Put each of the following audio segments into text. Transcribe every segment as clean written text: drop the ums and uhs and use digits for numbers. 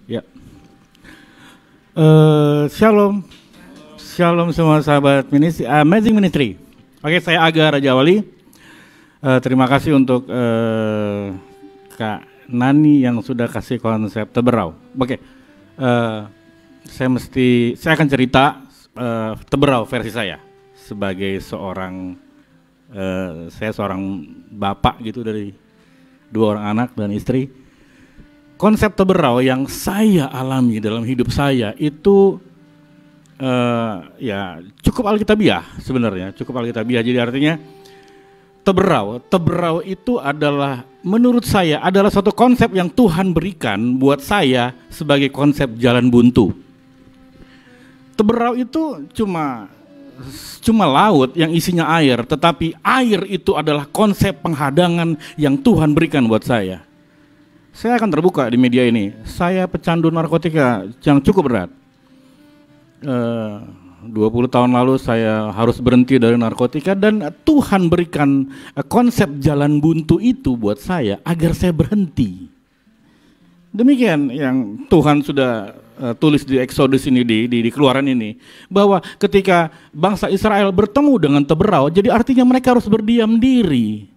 Ya, shalom, shalom semua sahabat ministry, Amazing Ministry. Oke, saya Aga Raja Wali. Terima kasih untuk Kak Nani yang sudah kasih konsep teberau. Oke, saya akan cerita teberau versi saya sebagai seorang saya seorang bapak gitu dari 2 orang anak dan istri. Konsep teberau yang saya alami dalam hidup saya itu ya cukup alkitabiah sebenarnya, cukup alkitabiah. Jadi artinya teberau itu adalah menurut saya adalah suatu konsep yang Tuhan berikan buat saya sebagai konsep jalan buntu. Teberau itu cuma laut yang isinya air, tetapi air itu adalah konsep penghadangan yang Tuhan berikan buat saya. Saya akan terbuka di media ini. Saya pecandu narkotika yang cukup berat. 20 tahun lalu saya harus berhenti dari narkotika dan Tuhan berikan konsep jalan buntu itu buat saya agar saya berhenti. Demikian yang Tuhan sudah tulis di Exodus ini, di Keluaran ini, bahwa ketika bangsa Israel bertemu dengan teberau, jadi artinya mereka harus berdiam diri.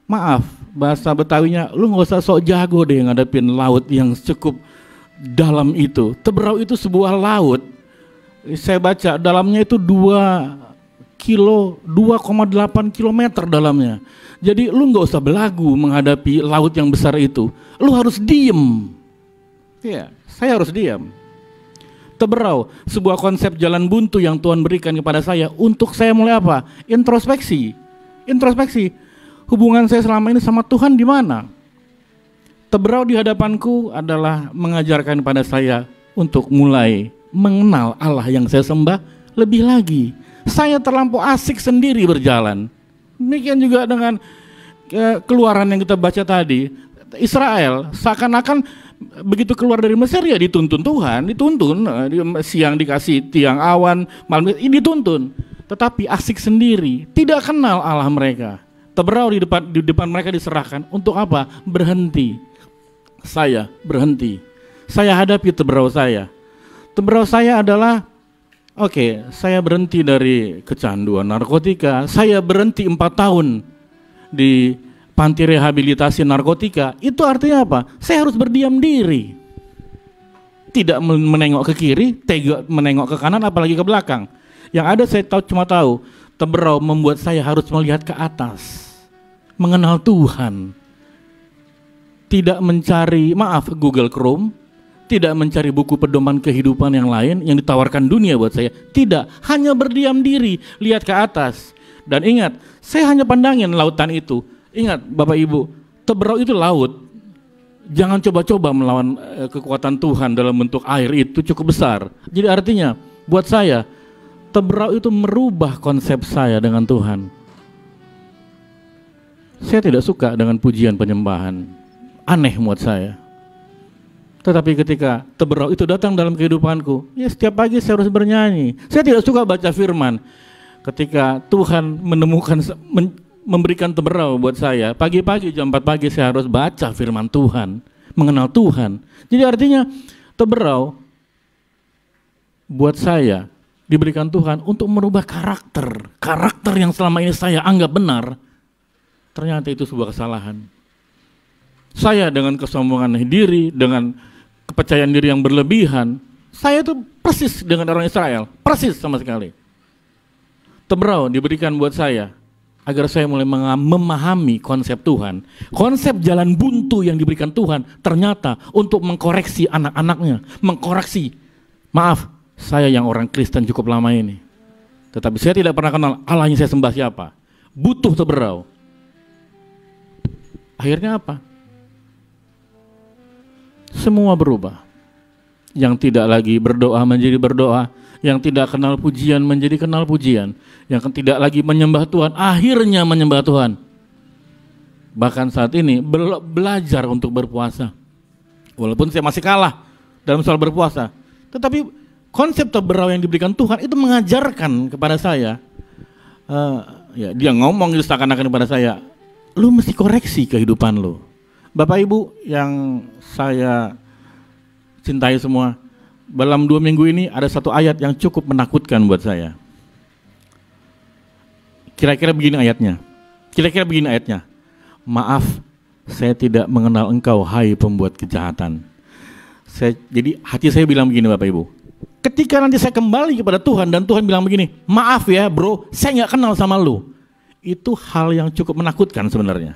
Maaf, bahasa Betawinya, lu gak usah sok jago deh ngadepin laut yang cukup dalam itu. Teberau itu sebuah laut, saya baca dalamnya itu 2,8 kilometer dalamnya. Jadi lu gak usah belagu menghadapi laut yang besar itu, lu harus diem. Ya, saya harus diam. Teberau, sebuah konsep jalan buntu yang Tuhan berikan kepada saya untuk saya mulai apa? Introspeksi. Hubungan saya selama ini sama Tuhan di mana? Teberau di hadapanku adalah mengajarkan pada saya untuk mulai mengenal Allah yang saya sembah lebih lagi. Saya terlampau asik sendiri berjalan. Demikian juga dengan Keluaran yang kita baca tadi. Israel seakan-akan begitu keluar dari Mesir ya dituntun Tuhan, siang dikasih tiang awan, malam dituntun. Tetapi asik sendiri, tidak kenal Allah mereka. Teberau di depan mereka diserahkan untuk apa? Berhenti. Saya berhenti. Saya hadapi teberau saya. Teberau saya adalah saya berhenti dari kecanduan narkotika. Saya berhenti 4 tahun di panti rehabilitasi narkotika. Itu artinya apa? Saya harus berdiam diri. Tidak menengok ke kiri, tidak menengok ke kanan, apalagi ke belakang. Yang ada saya cuma tahu teberau membuat saya harus melihat ke atas, mengenal Tuhan. Tidak mencari, Google Chrome, tidak mencari buku pedoman kehidupan yang lain yang ditawarkan dunia buat saya. Tidak, hanya berdiam diri, lihat ke atas. Dan ingat, saya hanya pandangin lautan itu. Ingat Bapak Ibu, teberau itu laut. Jangan coba-coba melawan kekuatan Tuhan dalam bentuk air, itu cukup besar. Jadi artinya, buat saya, teberau itu merubah konsep saya dengan Tuhan. Saya tidak suka dengan pujian penyembahan, aneh buat saya. Tetapi ketika teberau itu datang dalam kehidupanku, ya setiap pagi saya harus bernyanyi. Saya tidak suka baca firman. Ketika Tuhan memberikan teberau buat saya, pagi-pagi jam 4 pagi saya harus baca firman Tuhan, mengenal Tuhan. Jadi artinya teberau buat saya diberikan Tuhan untuk merubah karakter yang selama ini saya anggap benar. Ternyata itu sebuah kesalahan. Saya dengan kesombongan diri, dengan kepercayaan diri yang berlebihan, saya itu persis dengan orang Israel, persis sama sekali. Teberau diberikan buat saya agar saya mulai memahami konsep Tuhan. Konsep jalan buntu yang diberikan Tuhan ternyata untuk mengkoreksi anak-anaknya, saya yang orang Kristen cukup lama ini, tetapi saya tidak pernah kenal Allah yang saya sembah siapa. Butuh teberau. Akhirnya apa? Semua berubah. Yang tidak lagi berdoa menjadi berdoa, yang tidak kenal pujian menjadi kenal pujian, yang tidak lagi menyembah Tuhan akhirnya menyembah Tuhan. Bahkan saat ini belajar untuk berpuasa. Walaupun saya masih kalah dalam soal berpuasa, tetapi konsep teberau yang diberikan Tuhan itu mengajarkan kepada saya. Dia ngomong itu seakan-akan kepada saya, lu mesti koreksi kehidupan lu. Bapak Ibu yang saya cintai semua. Dalam 2 minggu ini ada satu ayat yang cukup menakutkan buat saya. Kira-kira begini ayatnya. Maaf, saya tidak mengenal engkau, hai pembuat kejahatan. Jadi hati saya bilang begini Bapak Ibu. Ketika nanti saya kembali kepada Tuhan dan Tuhan bilang begini, maaf ya bro, saya nggak kenal sama lu. Itu hal yang cukup menakutkan sebenarnya.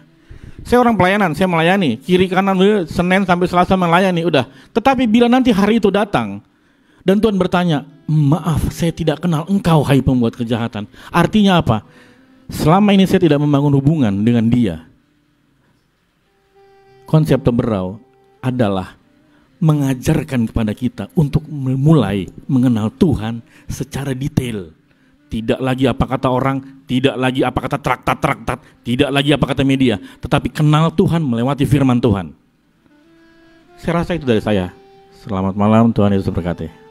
Saya orang pelayanan, saya melayani, kiri kanan Senin sampai Selasa melayani, udah. Tetapi bila nanti hari itu datang, dan Tuhan bertanya, maaf saya tidak kenal engkau hai pembuat kejahatan. Artinya apa? Selama ini saya tidak membangun hubungan dengan dia. Konsep Teberau adalah mengajarkan kepada kita untuk mulai mengenal Tuhan secara detail. Tidak lagi apa kata orang, tidak lagi apa kata traktat, tidak lagi apa kata media, tetapi kenal Tuhan melewati firman Tuhan. Saya rasa itu dari saya. Selamat malam, Tuhan Yesus berkati.